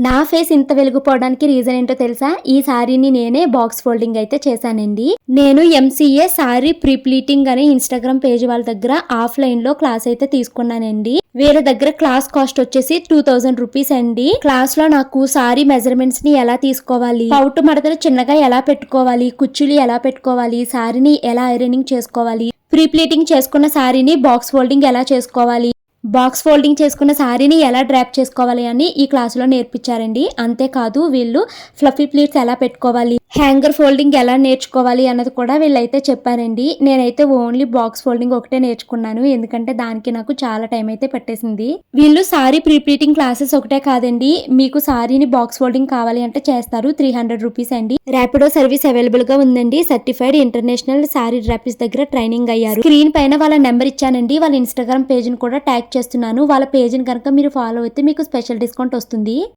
నా ఫేస్ ఇంత వెలిగిపోవడానికి రీజన్ ఏంటో తెలుసా? ఈ సారీని నేనే బాక్స్ ఫోల్డింగ్ అయితే చేశానండి. నేను ఎంసీఏ సారీ ప్రీ ప్లీటింగ్ అనే ఇన్స్టాగ్రామ్ పేజ్ వాళ్ళ దగ్గర ఆఫ్లైన్ లో క్లాస్ అయితే తీసుకున్నానండి. వేరే దగ్గర క్లాస్ కాస్ట్ వచ్చేసి 2000 రూపీస్ అండి. క్లాస్ లో నాకు సారీ మెజర్మెంట్స్ ని ఎలా తీసుకోవాలి, పౌటు మడతలు చిన్నగా ఎలా పెట్టుకోవాలి, కుచ్చులు ఎలా పెట్టుకోవాలి, సారీని ఎలా ఐరనింగ్ చేసుకోవాలి, ప్రీ ప్లీటింగ్ చేసుకున్న సారీని బాక్స్ ఫోల్డింగ్ ఎలా చేసుకోవాలి, బాక్స్ ఫోల్డింగ్ చేసుకున్న సారీని ఎలా డ్రాప్ చేసుకోవాలి అని ఈ క్లాసులో నేర్పించారండి. అంతేకాదు వీళ్ళు ఫ్లఫీ ప్లీట్స్ ఎలా పెట్టుకోవాలి, హ్యాంగర్ ఫోల్డింగ్ ఎలా నేర్చుకోవాలి అన్నది కూడా వీళ్ళైతే చెప్పారండి. నేనైతే ఓన్లీ బాక్స్ ఫోల్డింగ్ ఒకటే నేర్చుకున్నాను, ఎందుకంటే దానికి నాకు చాలా టైం అయితే పట్టేసింది. వీళ్ళు సారీ ప్రీ ప్లీటింగ్ క్లాసెస్ ఒకటే కాదండి, మీకు సారీని బాక్స్ ఫోల్డింగ్ కావాలి అంటే చేస్తారు. 300 రూపీస్ అండి. ర్యాపిడో సర్వీస్ అవైలబుల్ గా ఉందండి. సర్టిఫైడ్ ఇంటర్నేషనల్ సారీ డ్రాపిస్ దగ్గర ట్రైనింగ్ అయ్యారు. స్క్రీన్ పైన వాళ్ళ నెంబర్ ఇచ్చానండి. వాళ్ళ ఇన్స్టాగ్రామ్ పేజ్ ని కూడా ట్యాగ్ చేస్తున్నాను. వాళ్ళ పేజ్ ని కనుక మీరు ఫాలో అయితే మీకు స్పెషల్ డిస్కౌంట్ వస్తుంది.